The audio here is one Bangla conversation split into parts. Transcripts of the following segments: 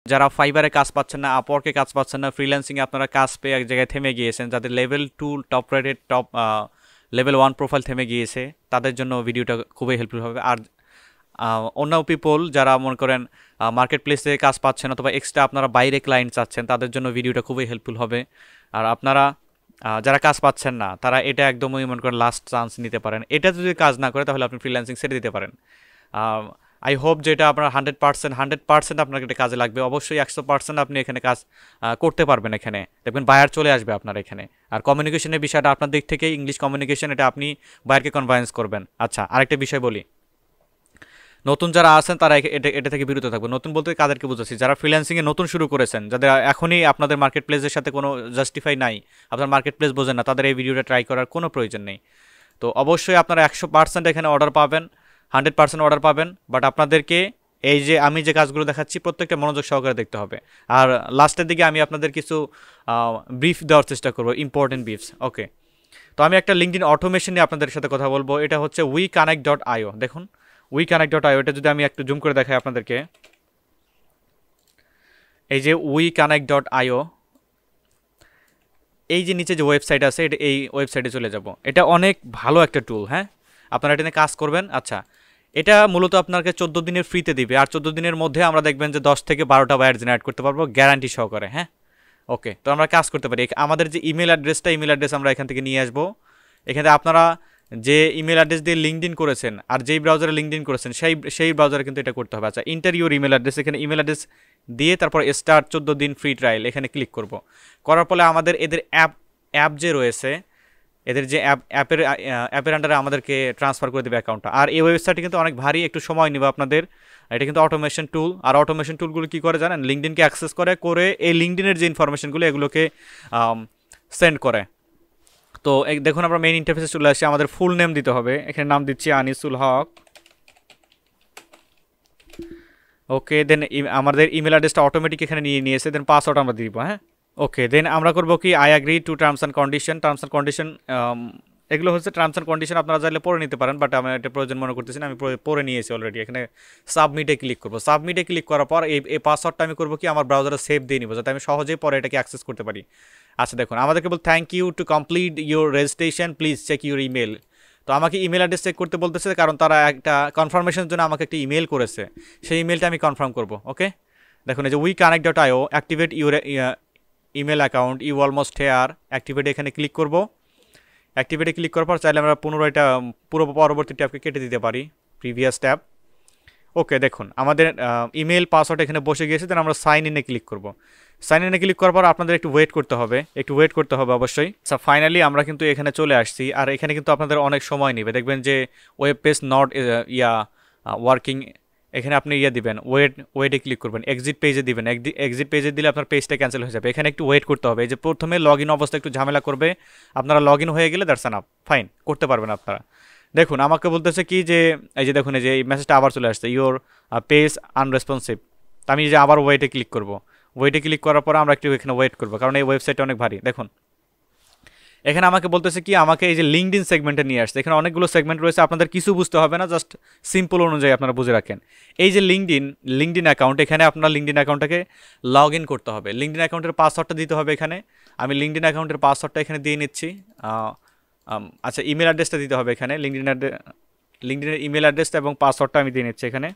যারা ফাইবারে কাজ পাচ্ছেন না, আপওয়ার্কে কাজ পাচ্ছেন না, ফ্রিল্যান্সিংয়ে আপনারা কাজ পেয়ে এক জায়গায় থেমে গিয়েছেন, যাদের level 2 top rated level 1 profile থেমে গিয়েছে, তাদের জন্য ভিডিওটা খুবই হেল্পফুল হবে। আর অন্য পিপল যারা মনে করেন মার্কেট প্লেসে কাজ পাচ্ছেন অথবা এক্সট্রা আপনারা বাইরে ক্লায়েন্ট চাচ্ছেন, তাদের জন্য ভিডিওটা খুবই হেল্পফুল হবে। আর আপনারা যারা কাজ পাচ্ছেন না, তারা এটা একদমই মনে করেন লাস্ট চান্স নিতে পারেন। এটা যদি কাজ না করে তাহলে আপনি ফ্রিল্যান্সিং ছেড়ে দিতে পারেন। আই হোপ যেটা আপনার 100% আপনার এটা কাজে লাগবে। অবশ্যই 100% আপনি এখানে কাজ করতে পারবেন। এখানে দেখবেন বায়ার চলে আসবে আপনার এখানে। আর কমিউনিকেশনের বিষয়টা আপনার দিক থেকে ইংলিশ কমিউনিকেশন, এটা আপনি বায়ারকে কনভিন্স করবেন। আচ্ছা, আরেকটা বিষয় বলি, নতুন যারা আছেন তারা এটা থেকে বিরত থাকবে। নতুন বলতে কাদেরকে বুঝাচ্ছি? যারা ফ্রিল্যান্সিংয়ে নতুন শুরু করেছেন, যাদের এখনই আপনাদের মার্কেট প্লেসের সাথে কোনো জাস্টিফাই নাই, আপনার মার্কেট প্লেস বোঝেন না, তাদের এই ভিডিওটা ট্রাই করার কোনো প্রয়োজন নেই। তো অবশ্যই আপনারা 100% এখানে অর্ডার পাবেন, 100% অর্ডার পাবেন। বাট আপনাদেরকে এই যে আমি যে কাজগুলো দেখাচ্ছি প্রত্যেকটা মনোযোগ সহকারে দেখতে হবে। আর লাস্টের দিকে আমি আপনাদের কিছু ব্রিফ দেওয়ার চেষ্টা করবো, ইম্পর্টেন্ট ব্রিফস। ওকে, তো আমি একটা লিঙ্কডইন অটোমেশন নিয়ে আপনাদের সাথে কথা বলবো। এটা হচ্ছে WeConnect.io। দেখুন WeConnect.io, এটা যদি আমি একটু জুম করে দেখাই আপনাদেরকে, এই যে WeConnect.io, এই যে নিচে যে ওয়েবসাইট আছে, এটা এই ওয়েবসাইটে চলে যাব। এটা অনেক ভালো একটা টুল, হ্যাঁ, আপনারা এটা নিয়ে কাজ করবেন। আচ্ছা, এটা মূলত আপনাকে 14 দিনের ফ্রিতে দিবে। আর 14 দিনের মধ্যে আমরা দেখবেন যে 10 থেকে 12টা বায়ার জেনারেট করতে পারবো গ্যারান্টি সহকারে, হ্যাঁ। ওকে, তো আমরা কাজ করতে পারি। আমাদের যে ইমেল অ্যাড্রেস আমরা এখান থেকে নিয়ে আসবো। এখানে আপনারা যে ইমেল অ্যাড্রেস দিয়ে লিঙ্কডইন করেছেন আর যেই ব্রাউজারে লিঙ্কডইন করেছেন সেই ব্রাউজারে কিন্তু এটা করতে হবে। আচ্ছা, ইন্টার ইউর ইমেল অ্যাড্রেস, এখানে ইমেল অ্যাড্রেস দিয়ে তারপর স্টার্ট 14 দিন ফ্রি ট্রায়াল এখানে ক্লিক করব। করার পরে আমাদের এদের অ্যাপ যে রয়েছে, এদের যে অ্যাপের আন্ডারে আমাদেরকে ট্রান্সফার করে দেবে অ্যাকাউন্টটা। আর এই ওয়েবসাইটটি কিন্তু অনেক ভারী, একটু সময় নেবে আপনাদের। এটা কিন্তু অটোমেশন টুল। আর অটোমেশন টুলগুলো কী করে জানেন? লিঙ্কডইনকে অ্যাক্সেস করে এই লিঙ্কডইনের যে ইনফরমেশনগুলো এগুলোকে সেন্ড করে। তো দেখুন আমরা মেইন ইন্টারফেসে চলে আসি। আমাদের ফুল নেম দিতে হবে, এখানে নাম দিচ্ছি আনিসুল হক। ওকে, দেন আমাদের ইমেল অ্যাড্রেসটা অটোমেটিক এখানে নিয়েছে। দেন পাসওয়ার্ড আমরা দিব, হ্যাঁ। ওকে, দেন আমরা করবো কি, I agree to terms and condition. এগুলো হচ্ছে টার্মস অ্যান্ড কন্ডিশন, আপনারা চাইলে পড়ে নিতে পারেন, বাট আমি এটা প্রয়োজন মনে করতেছি না, আমি পড়ে নিয়েছি অলরেডি। এখানে সাবমিটে ক্লিক করবো। সাবমিটে ক্লিক করার পর এই পাসওয়ার্ডটা আমি করবো কি, আমার ব্রাউজারে সেভ দিয়ে নিব, যাতে আমি সহজেই পরে এটাকে অ্যাক্সেস করতে পারি। আচ্ছা, দেখুন আমাদেরকে বল thank you to complete your registration, please check your email. তো আমাকে ইমেল অ্যাড্রেস চেক করতে বলতেছে, কারণ তারা একটা কনফার্মেশনের জন্য আমাকে একটা ইমেল করেছে, সেই ইমেলটা আমি কনফার্ম করবো। ওকে, দেখুন এই যে WeConnect.io, activate your email account, you almost here. অ্যাক্টিভেটে এখানে ক্লিক করব। অ্যাক্টিভেটে ক্লিক করার পর চাইলে আমরা পুনরায় এটা পুরো পরবর্তী ট্যাবকে কেটে দিতে পারি, প্রিভিয়াস ট্যাব। ওকে, দেখুন আমাদের ইমেল পাসওয়ার্ড এখানে বসে গিয়েছে। দেন আমরা সাইন ইনে ক্লিক করব। সাইন ইনে ক্লিক করার পর আপনাদের একটু ওয়েট করতে হবে অবশ্যই। আচ্ছা, ফাইনালি আমরা কিন্তু এখানে চলে আসছি। আর এখানে কিন্তু আপনাদের অনেক সময় নেবে। দেখবেন যে ওয়েব পেজ নট ওয়ার্কিং, এখানে আপনি দিবেন ওয়েটে ক্লিক করবেন, এক্সিট পেজে দিবেন। এক্সিট পেজে দিলে আপনার পেজটা ক্যান্সেল হয়ে যাবে। এখানে একটু ওয়েট করতে হবে। এই যে প্রথমে লগ ইন অবস্থা একটু ঝামেলা করবে, আপনারা লগ ইন হয়ে গেলে দ্যাটস এনাফ, ফাইন, করতে পারবেন আপনারা। দেখুন আমাকে বলতেছে কি যে এই যে দেখুন, এই যে এই মেসেজটা আবার চলে আসছে, ইউর পেজ আনরেসপন্সিভ। আমি যে আবার ওয়েটে ক্লিক করব। ওয়েটে ক্লিক করার পর আমরা একটু এখানে ওয়েট করবো, কারণ এই ওয়েবসাইটটা অনেক ভারী। দেখুন এখানে আমাকে বলতেছে কি, আমাকে এই যে লিঙ্কডইন সেগমেন্টে নিয়ে আসছে। এখানে অনেকগুলো সেগমেন্ট রয়েছে, আপনাদের কিছু বুঝতে হবে না, জাস্ট সিম্পল অনুযায়ী আপনারা বুঝে রাখেন। এই যে লিঙ্কডইন অ্যাকাউন্ট, এখানে আপনার লিঙ্কডইন অ্যাকাউন্টটাকে লগ ইন করতে হবে। লিঙ্কডইন অ্যাকাউন্টের পাসওয়ার্ডটা দিতে হবে এখানে। আমি লিঙ্কডইন অ্যাকাউন্টের পাসওয়ার্ডটা এখানে দিয়ে নিচ্ছি। আচ্ছা, ইমেল অ্যাড্রেসটা দিতে হবে এখানে। লিঙ্কডইনের ইমেল অ্যাড্রেসটা এবং পাসওয়ার্ডটা আমি দিয়ে নিচ্ছি এখানে।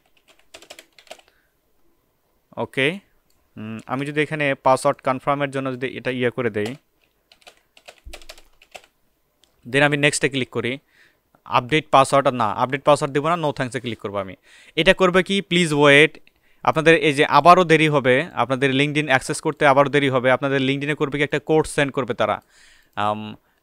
ওকে, আমি যদি এখানে পাসওয়ার্ড কনফার্মের জন্য যদি এটা করে দেই, দেন আমি নেক্সটে ক্লিক করি। আপডেট পাসওয়ার্ড, না আপডেট পাসওয়ার্ড দেবো না, নো থ্যাঙ্কসে ক্লিক করবো আমি। এটা করবে কি, প্লিজ ওয়েট। আপনাদের এই যে আবারও দেরি হবে, আপনাদের লিঙ্কডইন অ্যাক্সেস করতে আবারও দেরি হবে। আপনাদের লিঙ্কডইনে করবে কি, একটা কোড সেন্ড করবে তারা।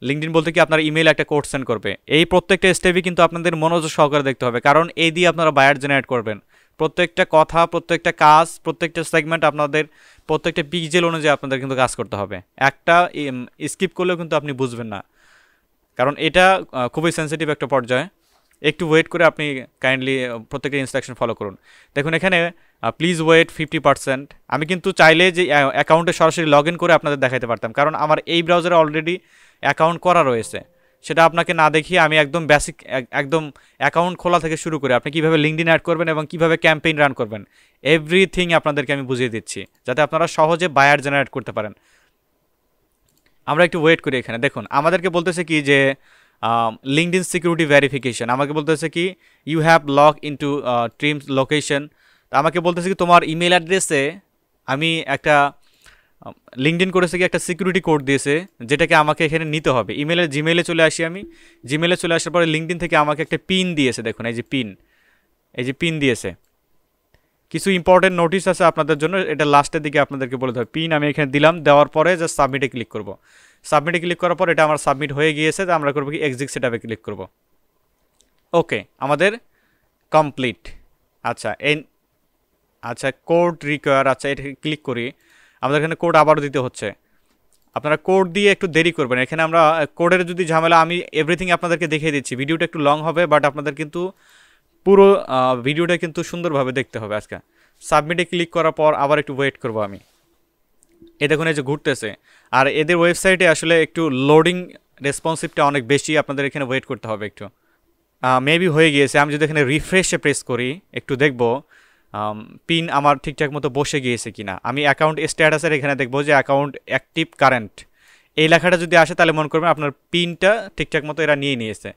লিঙ্কডইন বলতে কি, আপনার ইমেইলে একটা কোড সেন্ড করবে। এই প্রত্যেকটা স্টেপই কিন্তু আপনাদের মনোযোগ সহকারে দেখতে হবে, কারণ এই দিয়ে আপনারা বায়ার জেনারেট করবেন। প্রত্যেকটা কথা, প্রত্যেকটা কাজ, প্রত্যেকটা সেগমেন্ট আপনাদের প্রত্যেকটা পিক্সেল অনুযায়ী আপনাদের কিন্তু কাজ করতে হবে। একটা স্কিপ করলেও কিন্তু আপনি বুঝবেন না, কারণ এটা খুবই সেন্সিটিভ একটা পর্যায়ে। একটু ওয়েট করে আপনি কাইন্ডলি প্রত্যেকটা ইনস্ট্রাকশন ফলো করুন। দেখুন এখানে প্লিজ ওয়েট 50%। আমি কিন্তু চাইলে যে অ্যাকাউন্টে সরাসরি লগ ইন করে আপনাদের দেখাতে পারতাম, কারণ আমার এই ব্রাউজারে অলরেডি অ্যাকাউন্ট করা রয়েছে। সেটা আপনাকে না দেখিয়ে আমি একদম বেসিক একদম অ্যাকাউন্ট খোলা থেকে শুরু করে আপনি কীভাবে লিঙ্কডইন অ্যাড করবেন এবং কীভাবে ক্যাম্পেইন রান করবেন এভরিথিং আপনাদেরকে আমি বুঝিয়ে দিচ্ছি, যাতে আপনারা সহজে বায়ার জেনারেট করতে পারেন। আমরা একটু ওয়েট করি। এখানে দেখুন আমাদেরকে বলতেছে কি যে লিঙ্কডইন সিকিউরিটি ভেরিফিকেশন, আমাকে বলতেছে কি you have log into Trims location. আমাকে বলতেছে কি তোমার ইমেল অ্যাড্রেসে আমি একটা লিঙ্কডইন করেছে কি একটা সিকিউরিটি কোড দিয়েছে, যেটাকে আমাকে এখানে নিতে হবে। জিমেলে চলে আসি, আমি জিমেলে চলে আসার পরে লিঙ্কডইন থেকে আমাকে একটা পিন দিয়েছে। দেখুন এই যে পিন দিয়েছে। কিছু ইম্পর্টেন্ট নোটিস আছে আপনাদের জন্য, এটা লাস্টের দিকে আপনাদেরকে বলে দেবে। পিন আমি এখানে দিলাম, দেওয়ার পরে জাস্ট সাবমিটে ক্লিক করব। সাবমিটে ক্লিক করার পর এটা আমার সাবমিট হয়ে গিয়েছে। তো আমরা করবো কি এক্সিট সেটআপে ক্লিক করব। ওকে, আমাদের কমপ্লিট। আচ্ছা কোড রিকোয়ার, আচ্ছা এটা ক্লিক করি। আমাদের এখানে কোড আবারও দিতে হচ্ছে। আপনারা কোড দিয়ে একটু দেরি করবেন। এখানে আমরা কোডের যদি ঝামেলা, আমি এভরিথিং আপনাদেরকে দেখিয়ে দিচ্ছি। ভিডিওটা একটু লং হবে, বাট আপনাদের কিন্তু পুরো ভিডিওটা কিন্তু সুন্দরভাবে দেখতে হবে। আজকে সাবমিটে ক্লিক করার পর আবার একটু ওয়েট করব আমি। এ দেখুন এই যে ঘুরতেছে, আর এদের ওয়েবসাইটে আসলে একটু লোডিং রেসপন্সিভটা অনেক বেশি, আপনাদের এখানে ওয়েট করতে হবে একটু। মেবি হয়ে গিয়েছে। আমি যদি এখানে রিফ্রেশে প্রেস করি একটু দেখব পিন আমার ঠিকঠাক মতো বসে গিয়েছে কিনা। আমি অ্যাকাউন্ট স্ট্যাটাসের এখানে দেখবো যে অ্যাকাউন্ট অ্যাক্টিভ কারেন্ট, এই লেখাটা যদি আসে তাহলে মনে করবেন আপনার পিনটা ঠিকঠাক মতো এরা নিয়ে নিয়েছে।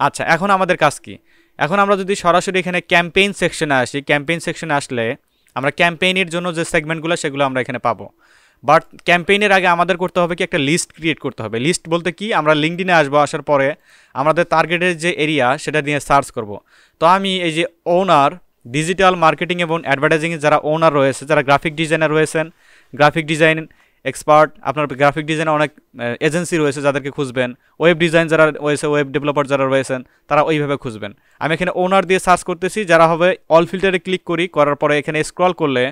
আচ্ছা, এখন আমাদের কাজ কি? এখন আমরা যদি সরাসরি এখানে ক্যাম্পেইন সেকশনে আসি, ক্যাম্পেইন সেকশনে আসলে আমরা ক্যাম্পেইনের জন্য যে সেগমেন্টগুলো সেগুলো আমরা এখানে পাবো। বাট ক্যাম্পেইনের আগে আমাদের করতে হবে কি একটা লিস্ট ক্রিয়েট করতে হবে। লিস্ট বলতে কি, আমরা লিঙ্কডইনে আসবো, আসার পরে আমাদের টার্গেটের যে এরিয়া সেটা নিয়ে সার্চ করব। তো আমি এই যে ওনার ডিজিটাল মার্কেটিং এবং অ্যাডভার্টাইজিংয়ে যারা ওনার রয়েছে, যারা গ্রাফিক ডিজাইনার রয়েছেন, গ্রাফিক ডিজাইন এক্সপার্ট, আপনার গ্রাফিক ডিজাইনে অনেক এজেন্সি রয়েছে যাদেরকে খুঁজবেন, ওয়েব ডিজাইন যারা রয়েছে, ওয়েব ডেভেলপার যারা রয়েছেন তারা ওইভাবে খুঁজবেন। আমি এখানে ওনার দিয়ে সার্চ করতেছি, যারা হবে অল ফিল্টারে ক্লিক করি, করার পরে এখানে স্ক্রল করলে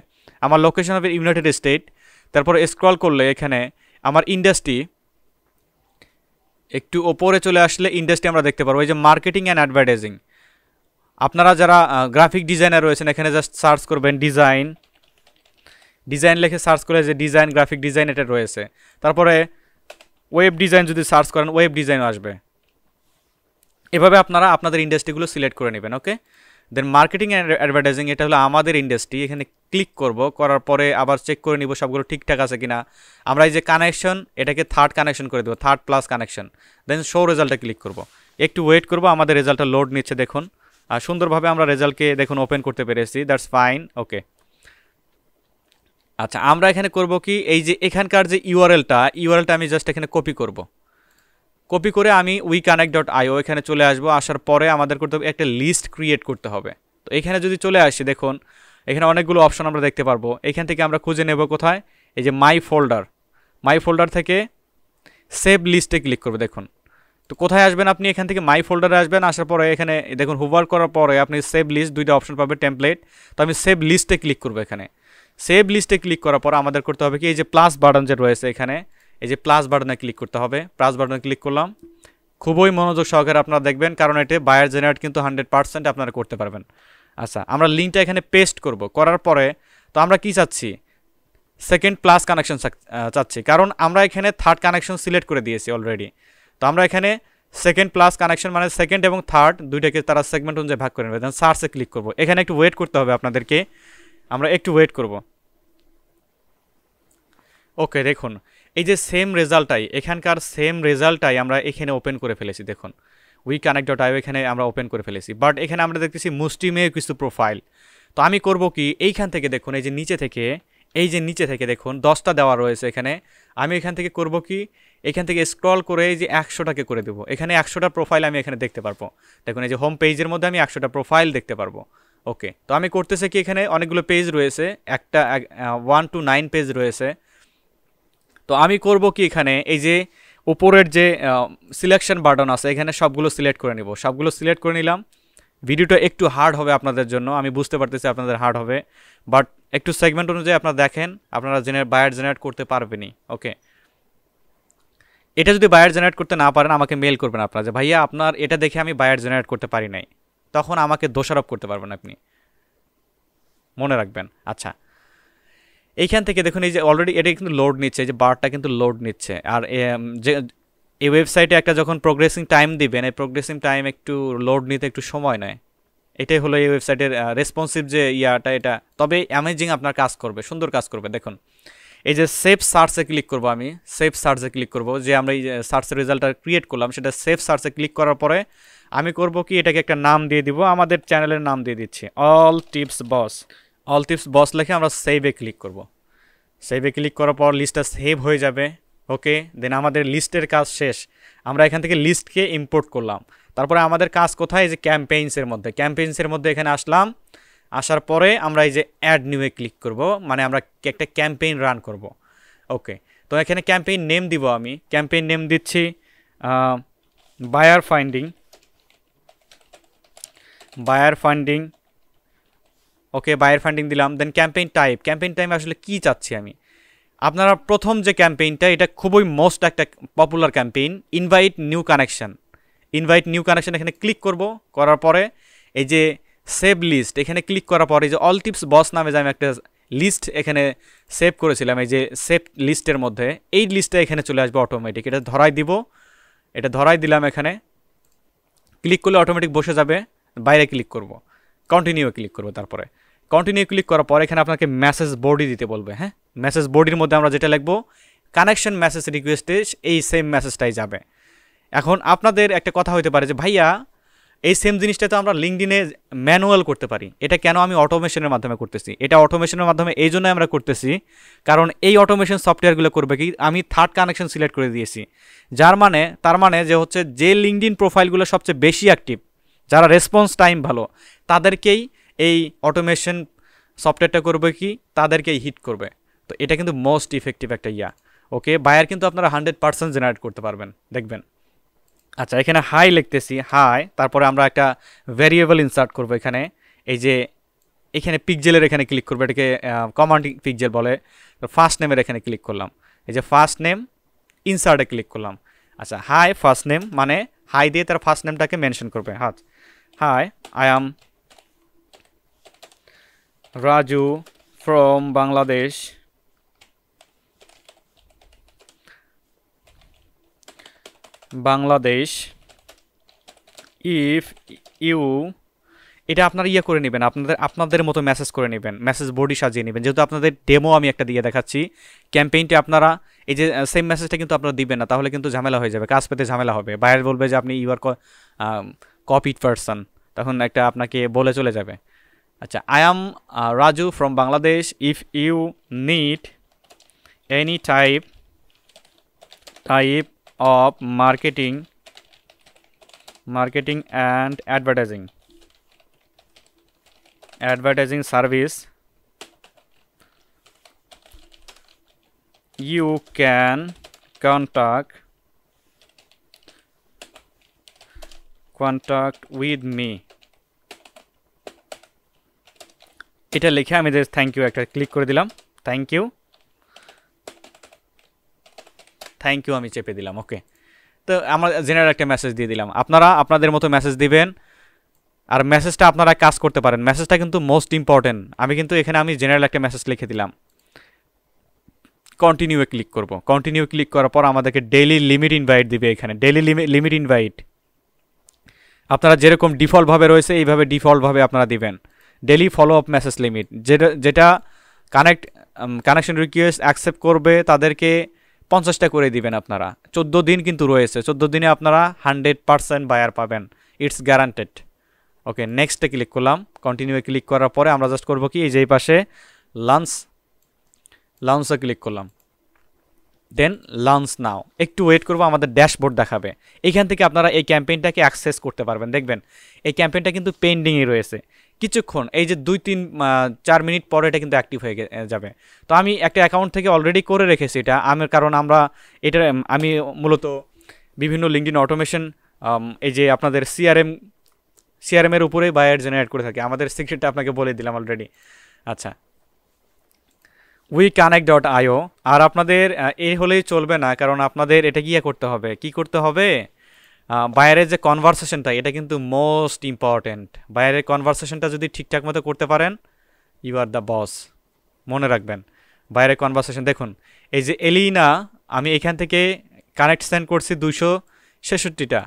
আমার লোকেশন হবে ইউনাইটেড স্টেট। তারপরে স্ক্রল করলে এখানে আমার ইন্ডাস্ট্রি, একটু ওপরে চলে আসলে ইন্ডাস্ট্রি আমরা দেখতে পারবো, এই যে মার্কেটিং অ্যান্ড অ্যাডভার্টাইজিং। আপনারা যারা গ্রাফিক ডিজাইনার রয়েছেন এখানে জাস্ট সার্চ করবেন ডিজাইন লিখে সার্চ করে যে ডিজাইন, গ্রাফিক ডিজাইন এটা রয়েছে। তারপরে ওয়েব ডিজাইন যদি সার্চ করেন ওয়েব ডিজাইনও আসবে। এভাবে আপনারা আপনাদের ইন্ডাস্ট্রিগুলো সিলেক্ট করে নেবেন। ওকে, দেন মার্কেটিং অ্যান্ড অ্যাডভার্টাইজিং, এটা হলো আমাদের ইন্ডাস্ট্রি। এখানে ক্লিক করব, করার পরে আবার চেক করে নিব সবগুলো ঠিকঠাক আছে কিনা। আমরা এই যে কানেকশন, এটাকে থার্ড কানেকশন করে দেবো, থার্ড প্লাস কানেকশন। দেন শো রেজাল্টে ক্লিক করব। একটু ওয়েট করব, আমাদের রেজাল্টটা লোড নিচ্ছে। দেখুন আর সুন্দরভাবে আমরা রেজাল্টকে দেখুন ওপেন করতে পেরেছি, দ্যাটস ফাইন। ওকে, আচ্ছা আমরা এখানে করব কি, এই যে এখানকার যে ইউআরএলটা আমি জাস্ট এখানে কপি করব। কপি করে আমি weconnect.io এখানে চলে আসবো। আসার পরে আমাদের করতে হবে একটা লিস্ট ক্রিয়েট করতে হবে। তো এখানে যদি চলে আসি, দেখুন এখানে অনেকগুলো অপশন আমরা দেখতে পারবো। এখান থেকে আমরা খুঁজে নেব কোথায়, এই যে মাই ফোল্ডার থেকে সেভ লিস্টে ক্লিক করবো। দেখুন তো কোথায় আসবেন আপনি, এখান থেকে মাই ফোল্ডারে আসবেন। আসার পরে এখানে দেখুন হুভার করার পরে আপনি সেভ লিস্ট, দুইটা অপশন পাবে, টেমপ্লেট। তো আমি সেভ লিস্টে ক্লিক করবো। এখানে সেভ লিস্টে ক্লিক করার পর আমাদের করতে হবে কি, এই যে প্লাস বাটন যে রয়েছে এখানে, এই যে প্লাস বাটনে ক্লিক করতে হবে। প্লাস বাটনে ক্লিক করলাম। খুবই মনোযোগ সহকারে আপনারা দেখবেন, কারণ এতে বায়ার জেনারেট কিন্তু 100% আপনারা করতে পারবেন। আচ্ছা আমরা লিঙ্কটা এখানে পেস্ট করব। করার পরে তো আমরা কি চাচ্ছি, সেকেন্ড প্লাস কানেকশন চাচ্ছি, কারণ আমরা এখানে থার্ড কানেকশন সিলেক্ট করে দিয়েছি অলরেডি। তো আমরা এখানে সেকেন্ড প্লাস কানেকশন মানে সেকেন্ড এবং থার্ড দুইটাকে তারা সেগমেন্ট অনুযায়ী ভাগ করে নেবে। দেন সার্চে ক্লিক করব। এখানে একটু ওয়েট করতে হবে আপনাদেরকে, আমরা একটু ওয়েট করব। ওকে, দেখুন এই যে সেম রেজাল্টটাই, এখানকার সেম রেজাল্টটাই আমরা এখানে ওপেন করে ফেলেছি। দেখুন weconnect.io এখানে আমরা ওপেন করে ফেলেছি, বাট এখানে আমরা দেখতেছি মুষ্টিমেয় কিছু প্রোফাইল। তো আমি করব কি, এইখান থেকে দেখুন এই যে নিচে থেকে দেখুন 10টা দেওয়া রয়েছে এখানে। আমি এখান থেকে করব কি, এখান থেকে স্ক্রল করে এই যে 100টাকে করে দেবো। এখানে 100টা প্রোফাইল আমি এখানে দেখতে পারবো। দেখুন এই যে হোম পেজের মধ্যে আমি 100টা প্রোফাইল দেখতে পারবো। ওকে, তো আমি করতেছি কি, এখানে অনেকগুলো পেজ রয়েছে, একটা 1 to 9 পেজ রয়েছে। তো আমি করব কি, এখানে এই যে উপরের যে সিলেকশন বাটন আছে এখানে সবগুলো সিলেক্ট করে নিব। সবগুলো সিলেক্ট করে নিলাম। ভিডিওটা একটু হার্ড হবে আপনাদের জন্য, আমি বুঝতে পারতেছি আপনাদের হার্ড হবে, বাট একটু সেগমেন্ট অনুযায়ী আপনারা দেখেন, আপনারা বায়ার জেনারেট করতে পারবেনই। ওকে, এটা যদি বায়ার জেনারেট করতে না পারেন আমাকে মেল করবেন আপনারা যে ভাইয়া আপনার এটা দেখে আমি বায়ার জেনারেট করতে পারি নাই, তখন আমাকে দোষারোপ করতে পারবেন আপনি, মনে রাখবেন। আচ্ছা এইখান থেকে দেখুন এই যে অলরেডি এটা কিন্তু লোড নিচ্ছে, এই যে বারটা কিন্তু লোড নিচ্ছে। আর যে এই ওয়েবসাইটে একটা যখন প্রোগ্রেসিং টাইম দিবেন, এই প্রোগ্রেসিং টাইম একটু লোড নিতে একটু সময় নেয়। এটাই হলো এই ওয়েবসাইটের রেসপন্সিভ যে ইয়াটা, এটা তবে অ্যামেজিং আপনার কাজ করবে, সুন্দর কাজ করবে। দেখুন এই যে সেভ সার্চে ক্লিক করব, আমি সেভ সার্চে ক্লিক করব, যে আমরা এই সার্চের রেজাল্টটা ক্রিয়েট করলাম সেটা সেভ সার্চে ক্লিক করার পরে আমি করব কি, এটাকে একটা নাম দিয়ে দিব, আমাদের চ্যানেলের নাম দিয়ে দিচ্ছি অল টিপস বস। অল টিপস বস লিখে আমরা সেভে ক্লিক করব। সেভে ক্লিক করার পর লিস্টটা সেভ হয়ে যাবে। ওকে, দেন আমাদের লিস্টের কাজ শেষ। আমরা এখান থেকে লিস্টকে ইম্পোর্ট করলাম। তারপরে আমাদের কাজ কোথায়, যে ক্যাম্পেইনসের মধ্যে, ক্যাম্পেইনসের মধ্যে এখানে আসলাম। আসার পরে আমরা এই যে অ্যাড নিউয়ে ক্লিক করব, মানে আমরা একটা ক্যাম্পেইন রান করব। ওকে, তো এখানে ক্যাম্পেইন নেম দিব, আমি ক্যাম্পেইন নেম দিচ্ছি বায়ার ফাইন্ডিং। বায়ার ফান্ডিং, ওকে বায়ার ফান্ডিং দিলাম। দেন ক্যাম্পেইন টাইপ, ক্যাম্পেইন টাইপ আসলে কী চাচ্ছি আমি, আপনারা প্রথম যে ক্যাম্পেইনটা, এটা খুবই মোস্ট একটা popular campaign, invite new connection. Invite new connection এখানে ক্লিক করব, করার পরে এই যে সেভ লিস্ট এখানে ক্লিক করার পরে, এই যে অল টিপস বস নামে যে আমি একটা লিস্ট এখানে সেভ করেছিলাম, এই যে সেভ লিস্টের মধ্যে এই লিস্টটা এখানে চলে আসবে অটোমেটিক। এটা ধরাই দিব, এটা ধরাই দিলাম, এখানে ক্লিক করলে অটোমেটিক বসে যাবে। বাইরে ক্লিক করব, কন্টিনিউ ক্লিক করব, তারপরে কন্টিনিউ ক্লিক করার পর এখানে আপনাকে মেসেজ বডি দিতে বলবে। হ্যাঁ, মেসেজ বডির মধ্যে আমরা যেটা লিখবো কানেকশন মেসেজ রিকোয়েস্টে এই সেম মেসেজটাই যাবে। এখন আপনাদের একটা কথা হতে পারে যে ভাইয়া এই সেম জিনিসটা তো আমরা লিঙ্কডিনে ম্যানুয়াল করতে পারি, এটা কেন আমি অটোমেশনের মাধ্যমে করতেছি? এটা অটোমেশনের মাধ্যমে এই জন্যই আমরা করতেছি কারণ এই অটোমেশন সফটওয়্যারগুলো করবে কি, আমি থার্ড কানেকশন সিলেক্ট করে দিয়েছি, তার মানে যে হচ্ছে যে লিঙ্কডিন প্রোফাইলগুলো সবচেয়ে বেশি অ্যাক্টিভ, যারা রেসপন্স টাইম ভালো, তাদেরকেই এই অটোমেশন সফটওয়্যারটা করবে কি, তাদেরকেই হিট করবে। তো এটা কিন্তু মোস্ট ইফেক্টিভ একটা ইয়া। ওকে, বায়ার কিন্তু আপনারা 100% জেনারেট করতে পারবেন, দেখবেন। আচ্ছা, এখানে হাই লিখতেছি, হাই, তারপরে আমরা একটা ভ্যারিয়েবল ইনসার্ট করব এখানে। এই যে এখানে পিকজেলের এখানে ক্লিক করবো, এটাকে কমান্ডিং পিকজেল বলে। ফার্স্ট নেমের এখানে ক্লিক করলাম, এই যে ফার্স্ট নেম, ইনসার্টে ক্লিক করলাম। আচ্ছা, হাই ফার্স্ট নেম, মানে হাই দিয়ে তার ফার্স্ট নেমটাকে মেনশন করবে। Hi, I am Raju from Bangladesh. Bangladesh, if you, এটা আপনারা ইয়ে করে নেবেন, আপনাদের মতো মেসেজ করে নেবেন, মেসেজ বডি সাজিয়ে নেবেন। যেহেতু আপনাদের ডেমো আমি একটা দিয়ে দেখাচ্ছি, ক্যাম্পেইনটি আপনারা এই যে সেম মেসেজটা কিন্তু আপনারা দিবেন না, তাহলে কিন্তু ঝামেলা হয়ে যাবে, কাজ পেতে ঝামেলা হবে। বায়ার বলবে যে আপনি ইউ আর কপিড পারসন, তখন একটা আপনাকে বলে চলে যাবে। আচ্ছা, I am Raju from Bangladesh, if you need any type of marketing and advertising service, you can contact with me। এটা লিখে আমি থ্যাংক ইউ একটা ক্লিক করে দিলাম, থ্যাংক ইউ আমি চেপে দিলাম। ওকে, তো আমরা জেনারেল একটা মেসেজ দিয়ে দিলাম। আপনারা আপনাদের মতো মেসেজ দিবেন, আর মেসেজটা আপনারা কাজ করতে পারেন, মেসেজটা কিন্তু মোস্ট ইম্পর্টেন্ট। আমি কিন্তু এখানে জেনারেল একটা মেসেজ লিখে দিলাম, কন্টিনিউয়ে ক্লিক করব। কন্টিনিউ ক্লিক করার পর আমাদেরকে ডেইলি লিমিট ইনভাইট দিবে। এখানে ডেইলি লিমিট ইনভাইট আপনারা যেরকম ডিফল্টভাবে রয়েছে এইভাবে ডিফল্টভাবে আপনারা দিবেন। Daily follow up message limit, যেটা কানেকশন রিকোয়েস্ট অ্যাকসেপ্ট করবে তাদেরকে 50টা করে দিবেন আপনারা। 14 দিন কিন্তু রয়েছে, 14 দিনে আপনারা 100% বায়ার পাবেন, ইটস গ্যারান্টেড। ওকে, নেক্সটে ক্লিক করলাম। কন্টিনিউয়ে ক্লিক করার পরে আমরা জাস্ট করবো কি, এই যে এই পাশে লঞ্চে ক্লিক করলাম। দেন লঞ্চ নাও, একটু ওয়েট করবো, আমাদের ড্যাশবোর্ড দেখাবে। এইখান থেকে আপনারা এই ক্যাম্পেইনটাকে অ্যাক্সেস করতে পারবেন। দেখবেন এই ক্যাম্পেইনটা কিন্তু পেন্ডিংয়ে রয়েছে কিছুক্ষণ, এই যে 2-3-4 মিনিট পরে এটা কিন্তু অ্যাক্টিভ হয়ে যাবে। তো আমি একটা অ্যাকাউন্ট থেকে অলরেডি করে রেখেছি এটা, কারণ আমি মূলত বিভিন্ন লিঙ্কডিন অটোমেশন, এই যে আপনাদের সিআরএমের উপরেই বায়ার জেনারেট করে থাকি। আমাদের সিক্রেটটা আপনাকে বলে দিলাম অলরেডি। আচ্ছা, weconnect.io, আর আপনাদের হলেই চলবে না, কারণ আপনাদের এটা কি করতে হবে, বায়ারের যে কনভারসেশনটা, এটা কিন্তু মোস্ট ইম্পর্টেন্ট। বায়ারের কনভারসেশনটা যদি ঠিকঠাক মতো করতে পারেন, ইউ আর দ্য বস। মনে রাখবেন বায়ারের কনভারসেশন। দেখুন এই যে এলিনা, আমি এখান থেকে কানেক্ট সেন্ড করছি 266টা,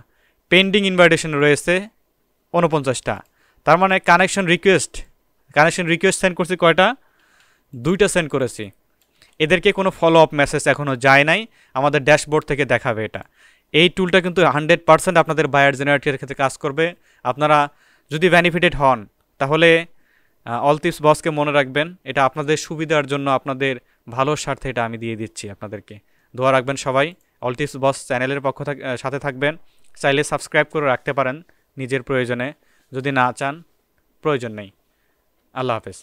পেন্ডিং ইনভাইটেশন রয়েছে 49টা। তার মানে কানেকশন রিকোয়েস্ট সেন্ড করছি কয়টা? 2টা সেন্ড করেছি। এদেরকে কোনো ফলো আপ মেসেজ এখনও যায় নাই, আমাদের ড্যাশবোর্ড থেকে দেখাবে এটা। এই টুলটা কিন্তু 100% আপনাদের বায়ার জেনারেটরের ক্ষেত্রে কাজ করবে। আপনারা যদি বেনিফিটেড হন তাহলে অল টিপস বসকে মনে রাখবেন, এটা আপনাদের সুবিধার জন্য, আপনাদের ভালোর স্বার্থে এটা আমি দিয়ে দিচ্ছি আপনাদেরকে। দোয়া রাখবেন সবাই। অল টিপস বস চ্যানেলের সাথে থাকবেন। চাইলে সাবস্ক্রাইব করে রাখতে পারেন নিজের প্রয়োজনে, যদি না চান প্রয়োজন নেই। আল্লাহ হাফেজ।